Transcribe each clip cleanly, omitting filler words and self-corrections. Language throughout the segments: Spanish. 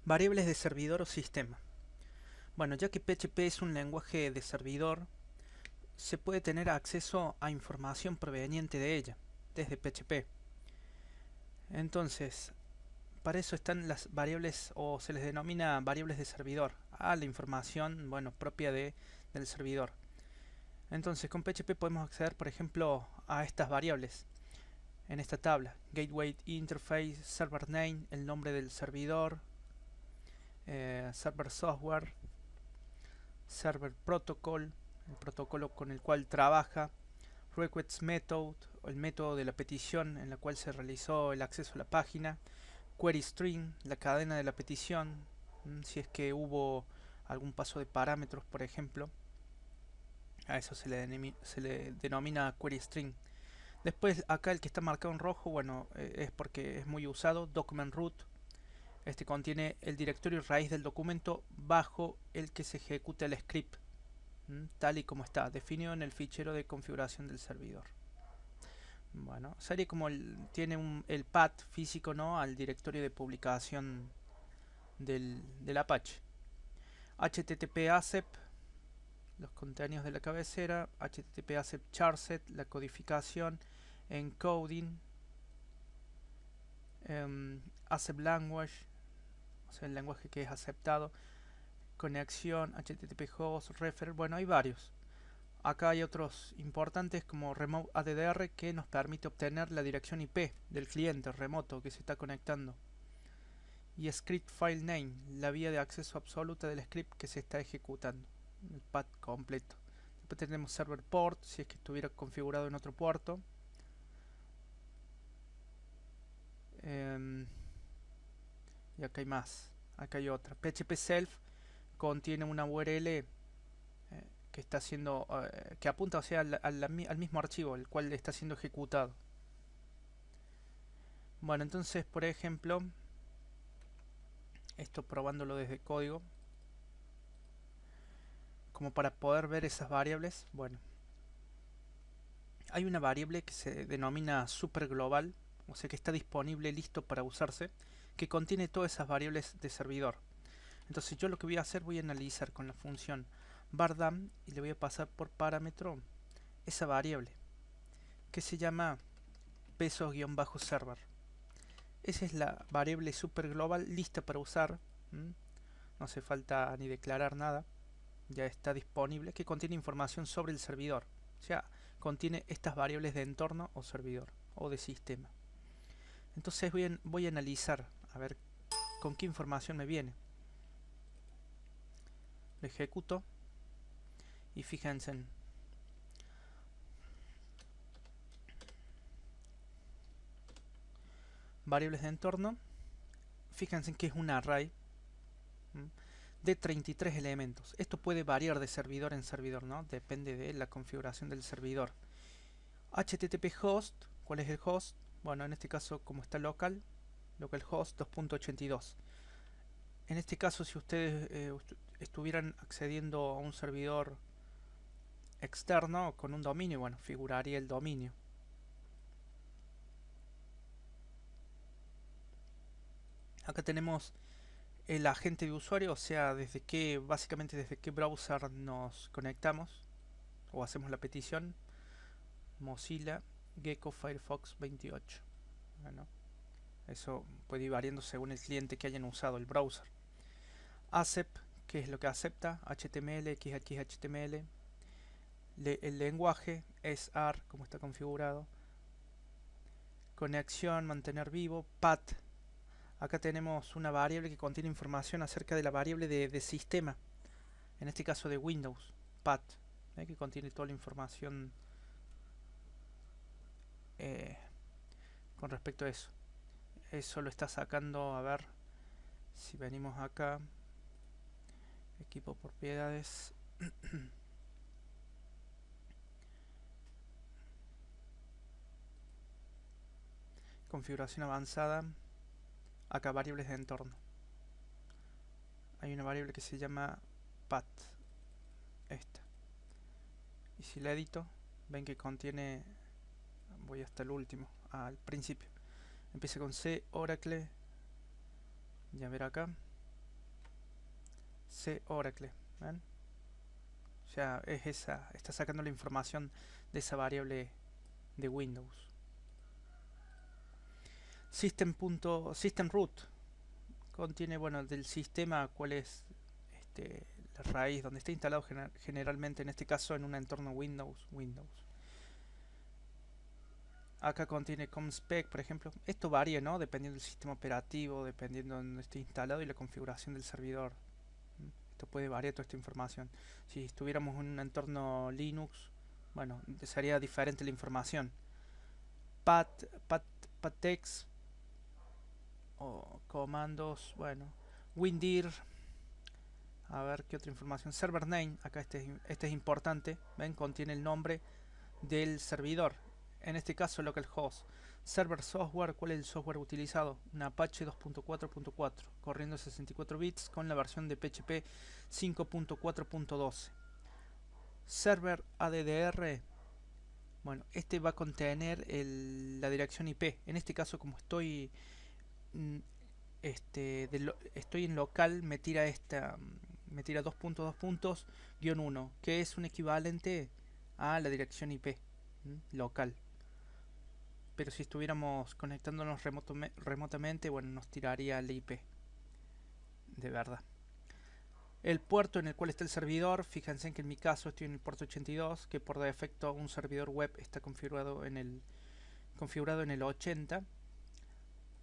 Variables de servidor o sistema. Bueno, ya que PHP es un lenguaje de servidor, se puede tener acceso a información proveniente de ella, desde PHP. Entonces, para eso están las variables, o se les denomina variables de servidor, a la información, bueno, propia del servidor. Entonces, con PHP podemos acceder, por ejemplo, a estas variables en esta tabla: Gateway Interface, Server Name, el nombre del servidor, Server Software, Server Protocol, el protocolo con el cual trabaja, Request Method, o el método de la petición en la cual se realizó el acceso a la página, Query String, la cadena de la petición, si es que hubo algún paso de parámetros, por ejemplo. A eso se le denomina Query String. Después acá el que está marcado en rojo, bueno, es porque es muy usado, Document Root. Este contiene el directorio raíz del documento bajo el que se ejecuta el script, tal y como está definido en el fichero de configuración del servidor. Bueno, sería como tiene el path físico, ¿no?, al directorio de publicación del Apache. HTTP ACEP, los contenidos de la cabecera. HTTP ACEP charset, la codificación, encoding, ACEP language, o sea, el lenguaje que es aceptado, conexión, HTTP host, refer. Bueno, hay varios. Acá hay otros importantes como Remote ADDR, que nos permite obtener la dirección IP del cliente remoto que se está conectando. Y Script File Name, la vía de acceso absoluta del script que se está ejecutando, el path completo. Después tenemos Server Port, si es que estuviera configurado en otro puerto. Y acá hay más, acá hay otra. PHP Self contiene una URL que está siendo que apunta, o sea, al mismo archivo el cual está siendo ejecutado. Bueno, entonces, por ejemplo, esto probándolo desde código, como para poder ver esas variables. Bueno, hay una variable que se denomina super global, o sea que está disponible, listo para usarse, que contiene todas esas variables de servidor. Entonces yo lo que voy a hacer, voy a analizar con la función bardam y le voy a pasar por parámetro esa variable que se llama pesos-server. Esa es la variable super global lista para usar. No hace falta ni declarar nada, ya está disponible, que contiene información sobre el servidor. O sea, contiene estas variables de entorno o servidor o de sistema. Entonces voy a analizar a ver con qué información me viene. Lo ejecuto y fíjense en variables de entorno. Fíjense que es un array de 33 elementos. Esto puede variar de servidor en servidor, ¿no? Depende de la configuración del servidor. HTTP host, ¿cuál es el host? Bueno, en este caso, como está localhost 2.82. En este caso, si ustedes estuvieran accediendo a un servidor externo con un dominio, bueno, figuraría el dominio. Acá tenemos el agente de usuario, o sea, básicamente desde qué browser nos conectamos o hacemos la petición. Mozilla, Gecko, Firefox 28. Bueno, eso puede ir variando según el cliente que hayan usado, el browser. ACEP, que es lo que acepta, HTML, XHTML. El lenguaje es AR, como está configurado. Conexión, mantener vivo. Path. Acá tenemos una variable que contiene información acerca de la variable de sistema, en este caso de Windows. Path, que contiene toda la información con respecto a eso. Eso lo está sacando, a ver si venimos acá, equipo propiedades. Configuración avanzada. Acá variables de entorno. Hay una variable que se llama path. Esta. Y si la edito, ven que contiene, voy hasta el último, al principio. Empieza con C, Oracle. Ya ver acá. C Oracle. ¿Ven? Ya es esa, está sacando la información de esa variable de Windows. System root contiene, bueno, del sistema cuál es la raíz donde está instalado generalmente, en este caso en un entorno Windows. Acá contiene ComSpec, por ejemplo. Esto varía, ¿no? Dependiendo del sistema operativo, dependiendo de donde esté instalado y la configuración del servidor. Esto puede variar toda esta información. Si estuviéramos en un entorno Linux, bueno, sería diferente la información. Patex o comandos, bueno, WinDir. A ver qué otra información. Server name, acá este es importante. Ven, contiene el nombre del servidor. En este caso localhost. Server software, ¿cuál es el software utilizado? Un Apache 2.4.4, corriendo 64 bits con la versión de PHP 5.4.12. Server ADDR, bueno, este va a contener la dirección IP. En este caso, como estoy estoy en local, me tira 2.2 guión 1, que es un equivalente a la dirección IP local. Pero si estuviéramos conectándonos remotamente, bueno, nos tiraría la IP de verdad. El puerto en el cual está el servidor, fíjense que en mi caso estoy en el puerto 82, que por defecto un servidor web está configurado en el 80.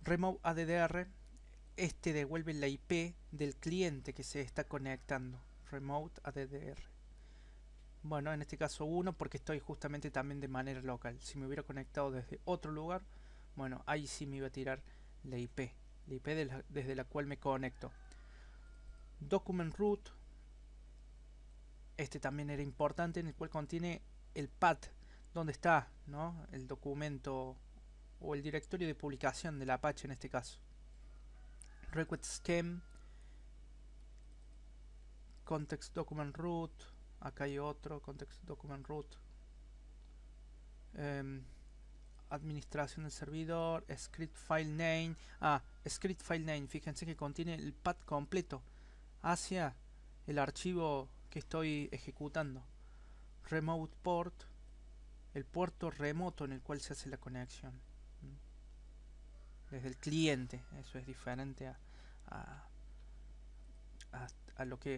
Remove ADDR, este devuelve la IP del cliente que se está conectando. Remote ADDR. Bueno, en este caso 1 porque estoy justamente también de manera local. Si me hubiera conectado desde otro lugar, bueno, ahí sí me iba a tirar la IP desde la cual me conecto. Document root, este también era importante, en el cual contiene el path donde está, ¿no?, el documento o el directorio de publicación del Apache en este caso. Request scheme, context document root, acá hay otro, context document root, administración del servidor, script file name. Script file name, fíjense que contiene el path completo hacia el archivo que estoy ejecutando. Remote port, el puerto remoto en el cual se hace la conexión desde el cliente. Eso es diferente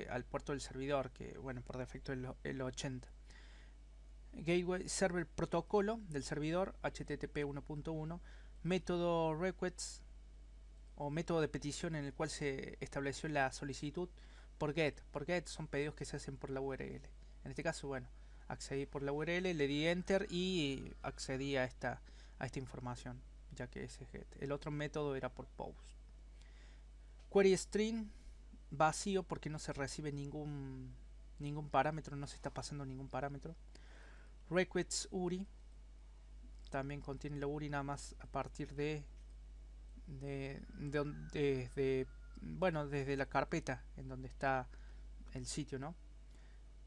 al puerto del servidor, que bueno, por defecto es el 80. Gateway Server Protocolo del servidor, HTTP 1.1. Método requests o método de petición en el cual se estableció la solicitud por GET. Por GET son pedidos que se hacen por la URL. En este caso, bueno, accedí por la URL, le di Enter y accedí a esta información, ya que ese es GET. El otro método era por POST. Query string vacío porque no se recibe ningún parámetro, no se está pasando ningún parámetro. Requests URI también contiene la URI nada más a partir desde la carpeta en donde está el sitio, ¿no?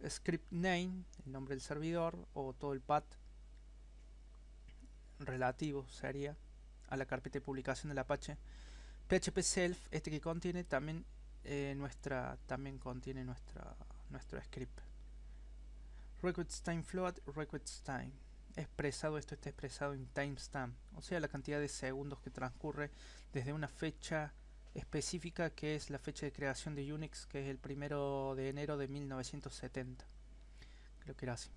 Script name, el nombre del servidor o todo el path relativo sería a la carpeta de publicación del Apache. PHP self, este que contiene también contiene nuestro script. Request time float, request time expresado, esto está expresado en timestamp, o sea, la cantidad de segundos que transcurre desde una fecha específica, que es la fecha de creación de Unix, que es el 1 de enero de 1970. Creo que era así.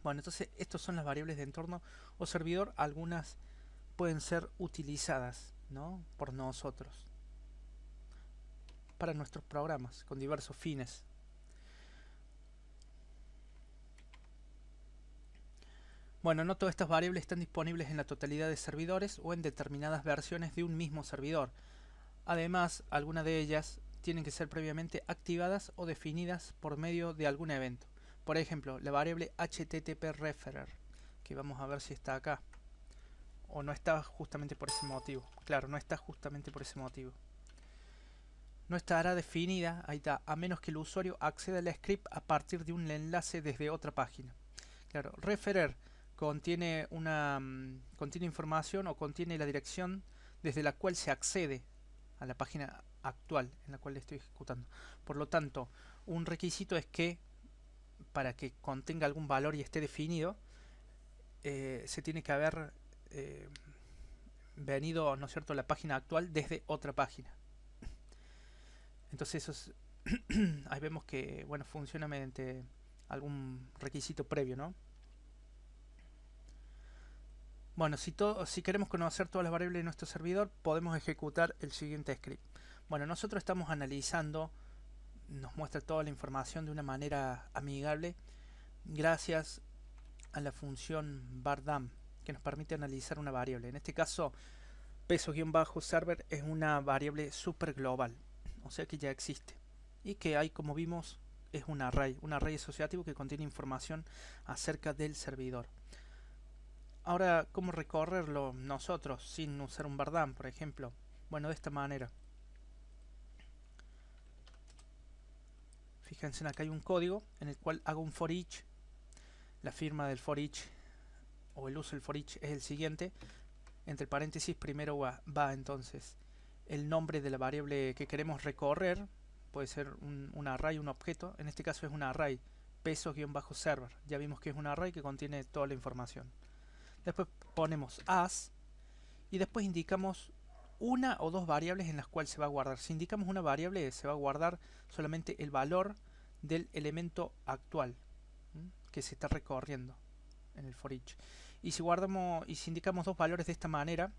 Bueno, entonces estos son las variables de entorno o servidor. Algunas pueden ser utilizadas, ¿no?, por nosotros para nuestros programas con diversos fines. Bueno, no todas estas variables están disponibles en la totalidad de servidores o en determinadas versiones de un mismo servidor. Además, algunas de ellas tienen que ser previamente activadas o definidas por medio de algún evento. Por ejemplo, la variable HTTP referer, que vamos a ver si está acá. O no está justamente por ese motivo. Claro, no está justamente por ese motivo. No estará definida, ahí está, a menos que el usuario acceda al script a partir de un enlace desde otra página. Claro, referer contiene información o contiene la dirección desde la cual se accede a la página actual en la cual estoy ejecutando. Por lo tanto, un requisito es que para que contenga algún valor y esté definido, se tiene que haber venido, ¿no es cierto?, la página actual desde otra página. Entonces eso es ahí vemos que, bueno, funciona mediante algún requisito previo, ¿no? Bueno, si queremos conocer todas las variables de nuestro servidor, podemos ejecutar el siguiente script. Bueno, nosotros estamos analizando, nos muestra toda la información de una manera amigable gracias a la función bardam, que nos permite analizar una variable. En este caso, peso-server es una variable super global, o sea que ya existe. Y que hay, como vimos, es un array asociativo que contiene información acerca del servidor. Ahora, ¿cómo recorrerlo nosotros sin usar un bardam, por ejemplo? Bueno, de esta manera. Fíjense, acá hay un código en el cual hago un for each. La firma del for each o el uso del for each es el siguiente. Entre paréntesis primero va entonces el nombre de la variable que queremos recorrer. Puede ser un array, un objeto. En este caso es un array, peso-server. Ya vimos que es un array que contiene toda la información. Después ponemos as y después indicamos una o dos variables en las cuales se va a guardar. Si indicamos una variable, se va a guardar solamente el valor del elemento actual que se está recorriendo en el for each. Y si indicamos dos valores de esta manera,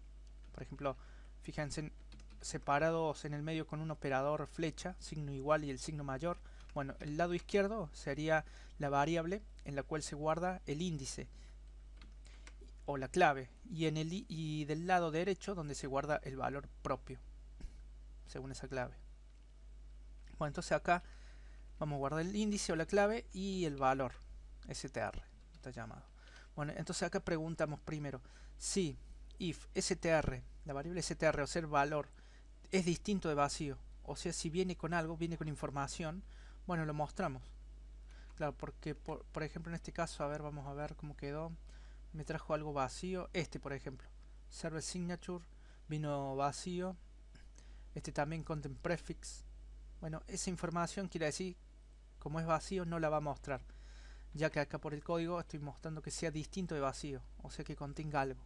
por ejemplo, fíjense, separados en el medio con un operador flecha, signo igual y el signo mayor, bueno, el lado izquierdo sería la variable en la cual se guarda el índice o la clave, y del lado derecho donde se guarda el valor propio según esa clave. Bueno, entonces acá vamos a guardar el índice o la clave y el valor str está llamado. Bueno, entonces acá preguntamos primero si if str, la variable str, o sea el valor, es distinto de vacío, o sea si viene con algo, viene con información, bueno, lo mostramos. Claro, porque por ejemplo en este caso, a ver, vamos a ver cómo quedó. Me trajo algo vacío, por ejemplo, server signature vino vacío, también content prefix. Bueno, esa información quiere decir, como es vacío, no la va a mostrar, ya que acá por el código estoy mostrando que sea distinto de vacío, o sea que contenga algo.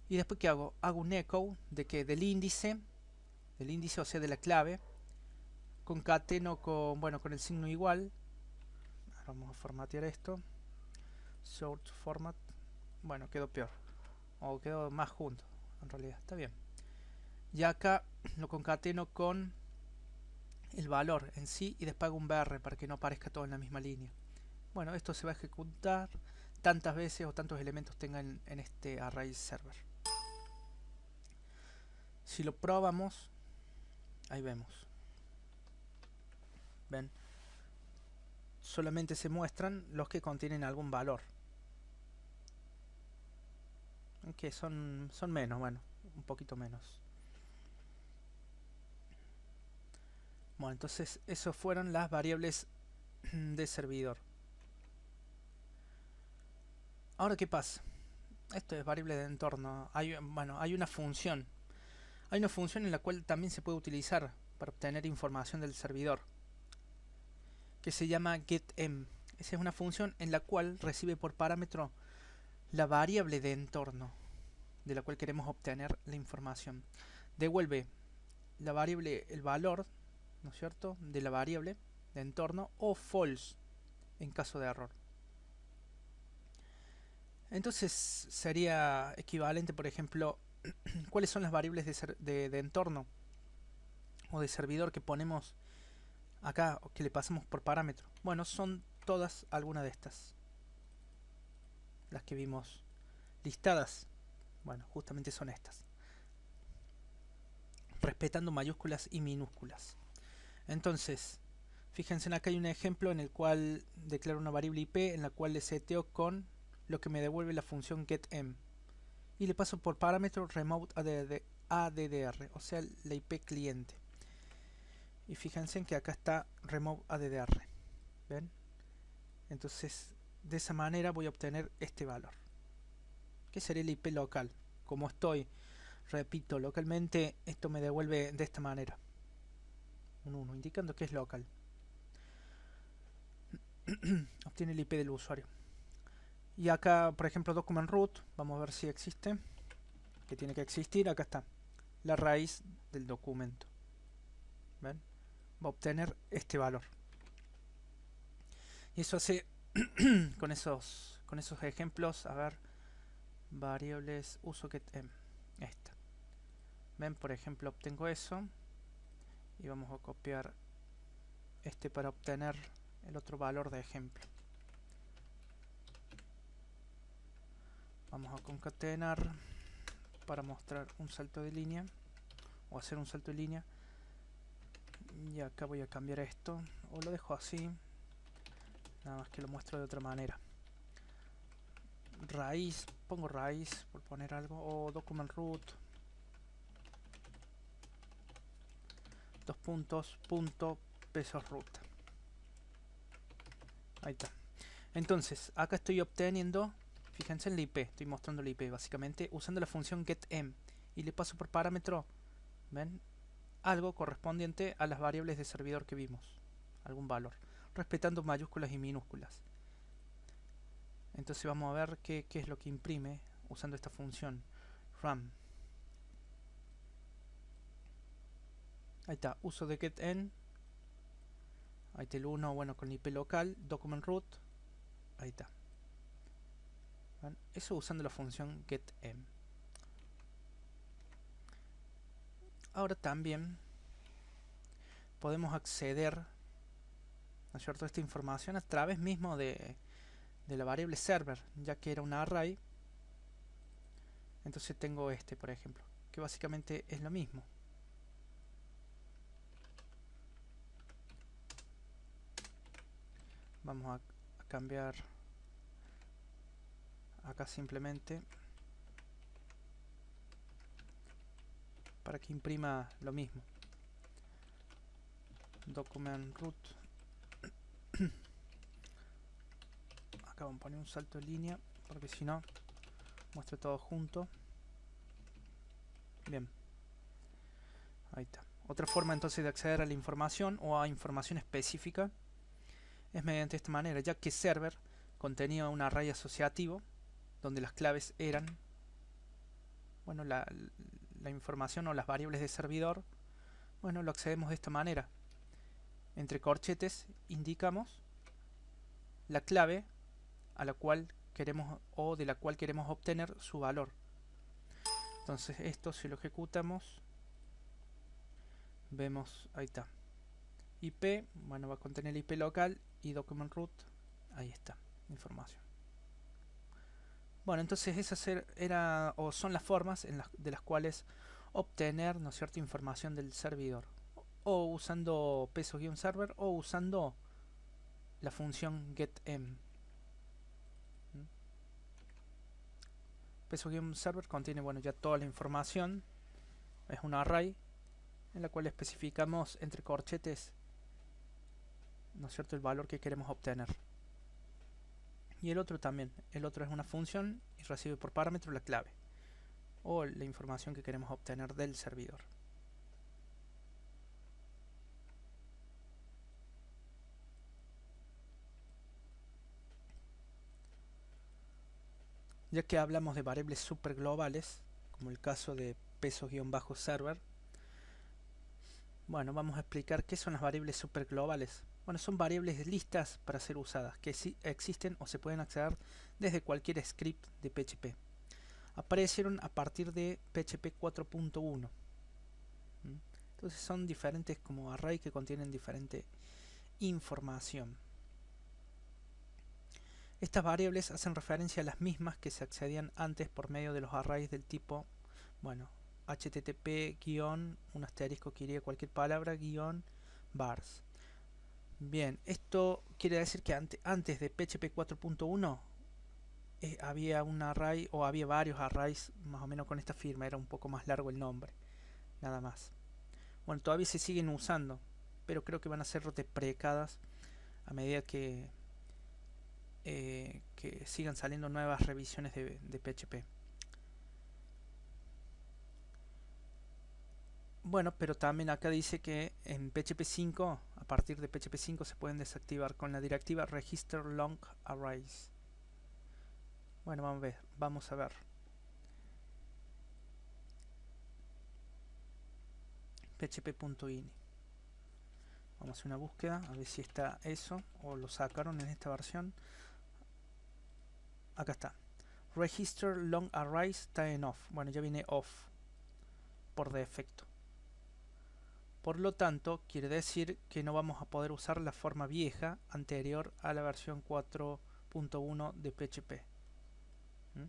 Y después, ¿qué hago? Hago un echo de que del índice, o sea de la clave, concateno con el signo igual. Ahora vamos a formatear esto. Short format, bueno, quedó peor, o quedó más junto, en realidad, está bien. Y acá lo concateno con el valor en sí y después hago un BR para que no aparezca todo en la misma línea. Bueno, esto se va a ejecutar tantas veces o tantos elementos tengan en este array server. Si lo probamos, ahí vemos, ven, solamente se muestran los que contienen algún valor, que son menos, bueno, un poquito menos. Bueno, entonces eso fueron las variables de servidor. Ahora, ¿qué pasa? Esto es variable de entorno. Hay una función. Hay una función en la cual también se puede utilizar para obtener información del servidor, que se llama getEm. Esa es una función en la cual recibe por parámetro la variable de entorno de la cual queremos obtener la información. Devuelve la variable, el valor, ¿no es cierto?, de la variable de entorno, o false en caso de error. Entonces sería equivalente, por ejemplo, ¿cuáles son las variables de entorno o de servidor que ponemos acá o que le pasamos por parámetro? Bueno, son todas algunas de estas, las que vimos listadas. Bueno, justamente son estas, respetando mayúsculas y minúsculas. Entonces, fíjense, acá hay un ejemplo en el cual declaro una variable IP en la cual le seteo con lo que me devuelve la función getEm y le paso por parámetro remote addr, o sea la IP cliente. Y fíjense que acá está remote addr, ¿ven? Entonces de esa manera voy a obtener este valor, que sería el IP local. Como estoy Repito, localmente esto me devuelve de esta manera. Un 1, indicando que es local. Obtiene el IP del usuario. Y acá, por ejemplo, document root, vamos a ver si existe. Que tiene que existir, acá está. La raíz del documento. ¿Ven? Va a obtener este valor. Y eso hace con esos ejemplos, a ver, variables uso getM. Esta. Ven, por ejemplo, obtengo eso. Y vamos a copiar este para obtener el otro valor de ejemplo. Vamos a concatenar para mostrar un salto de línea o hacer un salto de línea. Y acá voy a cambiar esto o lo dejo así, nada más que lo muestro de otra manera. Raíz, pongo raíz por poner algo, o document root, dos puntos, punto, pesos ruta. Ahí está. Entonces, acá estoy obteniendo, fíjense en la IP, estoy mostrando la IP básicamente usando la función getM y le paso por parámetro, ¿ven? Algo correspondiente a las variables de servidor que vimos, algún valor, respetando mayúsculas y minúsculas. Entonces vamos a ver qué es lo que imprime usando esta función RAM. Ahí está, uso de getN. Ahí está el 1, bueno, con IP local, document root. Ahí está. ¿Ven? Eso usando la función getM. Ahora también podemos acceder, ¿no es cierto?, a esta información a través mismo de la variable server, ya que era un array. Entonces tengo este, por ejemplo, que básicamente es lo mismo. Vamos a cambiar acá simplemente para que imprima lo mismo. Document root. Acá vamos a poner un salto de línea porque si no muestra todo junto. Bien, ahí está. Otra forma entonces de acceder a la información o a información específica es mediante esta manera, ya que server contenía un array asociativo donde las claves eran, bueno, la información o las variables de servidor. Bueno, lo accedemos de esta manera. Entre corchetes indicamos la clave a la cual queremos o de la cual queremos obtener su valor. Entonces esto, si lo ejecutamos, vemos, ahí está, IP, bueno, va a contener el IP local y document root, ahí está, información. Bueno, entonces esas son las formas de las cuales obtener, ¿no es cierto?, información del servidor, o usando peso-server o usando la función getM. Peso-server contiene, bueno, ya toda la información, es un array en la cual especificamos entre corchetes, ¿no es cierto?, el valor que queremos obtener. Y el otro también, el otro es una función y recibe por parámetro la clave o la información que queremos obtener del servidor. Ya que hablamos de variables super globales, como el caso de peso-server, bueno, vamos a explicar qué son las variables super globales. Bueno, son variables listas para ser usadas, que sí existen o se pueden acceder desde cualquier script de PHP. Aparecieron a partir de PHP 4.1. Entonces son diferentes como array que contienen diferente información. Estas variables hacen referencia a las mismas que se accedían antes por medio de los arrays del tipo, bueno, http un asterisco que iría cualquier palabra -vars. Bien, esto quiere decir que antes de PHP 4.1 había un array o había varios arrays más o menos con esta firma, era un poco más largo el nombre, nada más. Bueno, todavía se siguen usando, pero creo que van a ser deprecadas a medida que sigan saliendo nuevas revisiones de PHP. Bueno, pero también acá dice que en PHP 5, a partir de PHP 5 se pueden desactivar con la directiva register long arrays. Bueno, vamos a ver. php.ini. Vamos a hacer una búsqueda a ver si está eso o lo sacaron en esta versión. Acá está. Register long arrays está en off. Bueno, ya viene off por defecto. Por lo tanto, quiere decir que no vamos a poder usar la forma vieja anterior a la versión 4.1 de PHP. ¿Mm?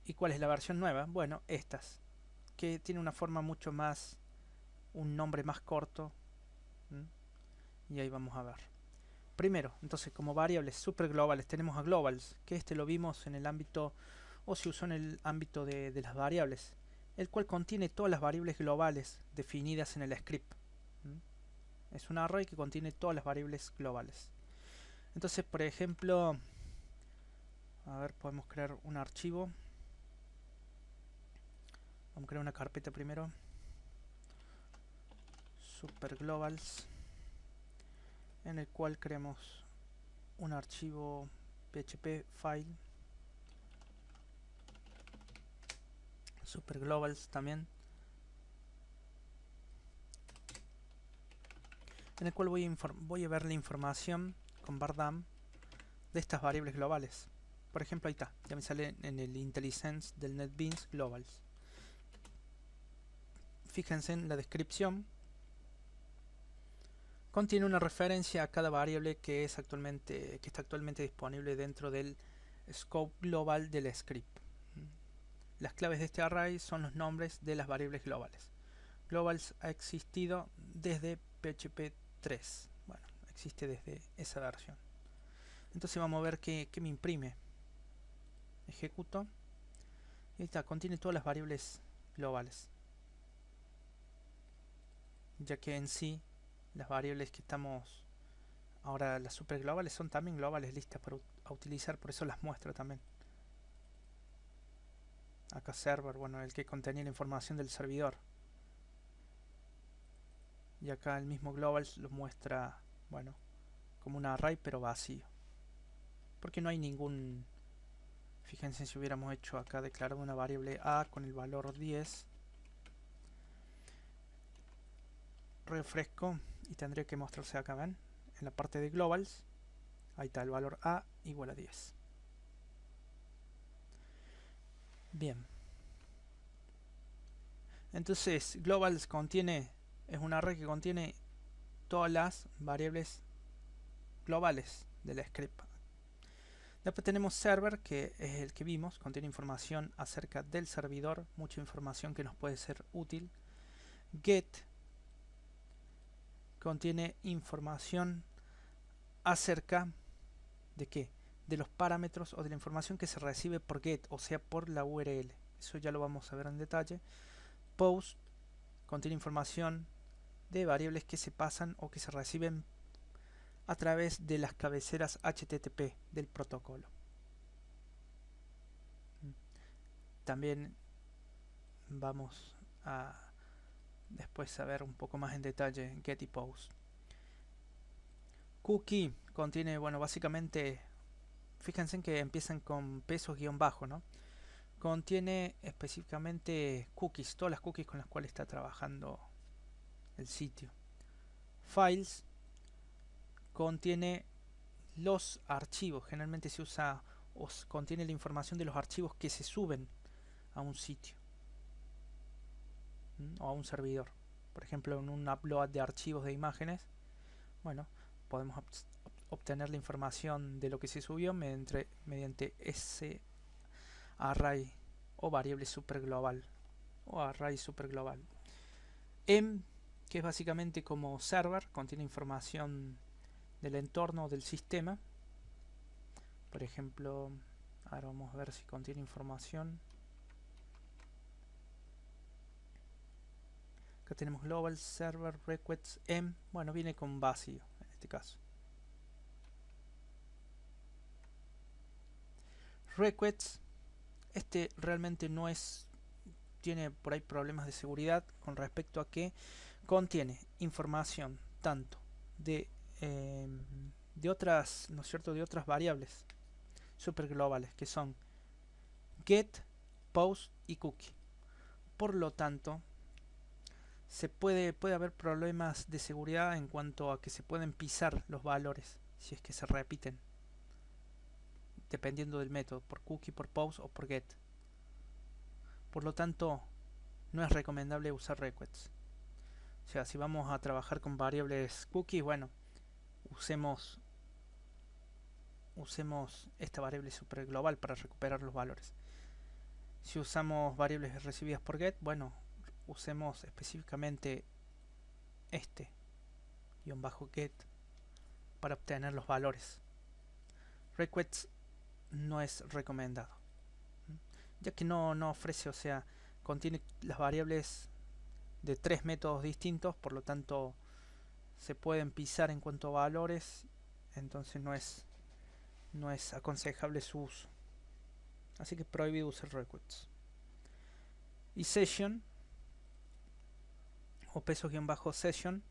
¿Y cuál es la versión nueva? Bueno, estas, que tiene una forma mucho más, un nombre más corto. ¿Mm? Y ahí vamos a ver. Primero, entonces, como variables super globales tenemos a globals, que este lo vimos en el ámbito, o se usó en el ámbito de las variables, el cual contiene todas las variables globales definidas en el script. Es un array que contiene todas las variables globales. Entonces, por ejemplo, a ver, podemos crear un archivo. Vamos a crear una carpeta primero. Superglobals, en el cual creemos un archivo php file. Superglobals también. En el cual voy a ver la información con bardam de estas variables globales. Por ejemplo, ahí está, ya me sale en el IntelliSense del NetBeans globals. Fíjense en la descripción. Contiene una referencia a cada variable que está actualmente disponible dentro del scope global del script. Las claves de este array son los nombres de las variables globales. Globals ha existido desde PHP 3. Bueno, existe desde esa versión. Entonces vamos a ver qué me imprime. Ejecuto. Y ahí está, contiene todas las variables globales. Ya que en sí, las variables que estamos ahora, las super globales, son también globales listas para utilizar, por eso las muestro también. Acá server, bueno, el que contenía la información del servidor. Y acá el mismo global lo muestra, bueno, como un array pero vacío. Porque no hay ningún... Fíjense si hubiéramos hecho acá declarado una variable a con el valor 10. Refresco y tendría que mostrarse acá, ¿ven? En la parte de globals. Ahí está el valor a igual a 10. Bien. Entonces, globals es un array que contiene todas las variables globales del script. Después tenemos server, que es el que vimos, contiene información acerca del servidor, mucha información que nos puede ser útil. Get contiene información acerca de qué, de los parámetros o de la información que se recibe por get, o sea, por la URL. Eso ya lo vamos a ver en detalle. Post contiene información de variables que se pasan o que se reciben a través de las cabeceras HTTP del protocolo. También vamos a después a ver un poco más en detalle get y post. Cookie contiene, bueno, básicamente, fíjense en que empiezan con pesos guión bajo, ¿no? Contiene específicamente cookies, todas las cookies con las cuales está trabajando el sitio. Files contiene los archivos, generalmente se usa o contiene la información de los archivos que se suben a un sitio o a un servidor. Por ejemplo, en un upload de archivos de imágenes, bueno, podemos obtener la información de lo que se subió mediante ese array o variable superglobal o array superglobal. Que es básicamente como server, contiene información del entorno del sistema. Por ejemplo, ahora vamos a ver si contiene información. Acá tenemos global server requests bueno, viene con vacío en este caso. Requests, este realmente no es, tiene por ahí problemas de seguridad con respecto a que contiene información tanto de otras, ¿no es cierto?, de otras variables super globales que son get, post y cookie. Por lo tanto, puede haber problemas de seguridad en cuanto a que se pueden pisar los valores si es que se repiten, dependiendo del método, por cookie, por post o por get. Por lo tanto, no es recomendable usar requests. O sea, si vamos a trabajar con variables cookies, bueno, usemos esta variable super global para recuperar los valores. Si usamos variables recibidas por get, bueno, usemos específicamente este -get para obtener los valores. Requests no es recomendado, ya que no ofrece, o sea, contiene las variables de 3 métodos distintos, por lo tanto se pueden pisar en cuanto a valores, entonces no es aconsejable su uso. Así que prohibido usar requests. Y session o peso-session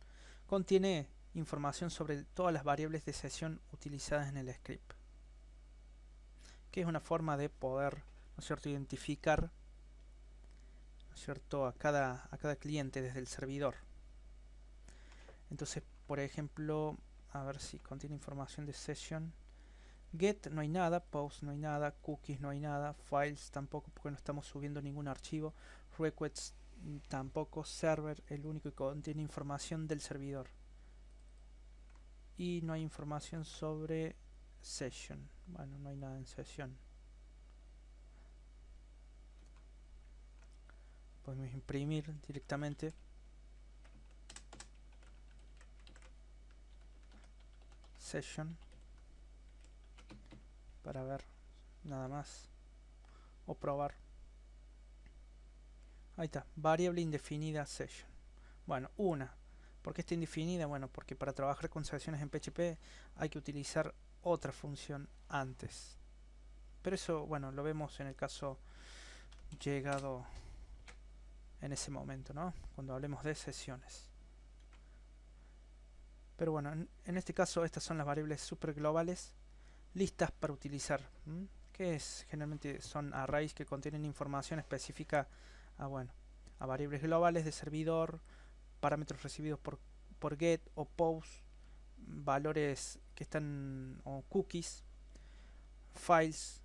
contiene información sobre todas las variables de sesión utilizadas en el script, que es una forma de poder, ¿no es cierto?, identificar, ¿no es cierto?, a cada cliente desde el servidor. Entonces, por ejemplo, a ver si contiene información de session. Get no hay nada, post no hay nada, cookies no hay nada, files tampoco porque no estamos subiendo ningún archivo, requests tampoco, server el único que contiene información del servidor. Y no hay información sobre session. Bueno, no hay nada en sesión. Podemos imprimir directamente. Session. Para ver nada más. O probar. Ahí está. Variable indefinida session. Bueno, una. ¿Por qué está indefinida? Bueno, porque para trabajar con sesiones en PHP hay que utilizar otra función antes. Pero eso, bueno, lo vemos en el caso llegado en ese momento, ¿no? Cuando hablemos de sesiones. Pero bueno, en este caso estas son las variables super globales listas para utilizar. Que generalmente son arrays que contienen información específica a variables globales de servidor, parámetros recibidos por get o post, valores que están o cookies, files,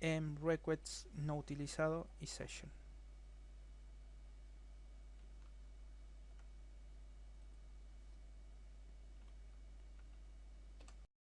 requests no utilizado y session.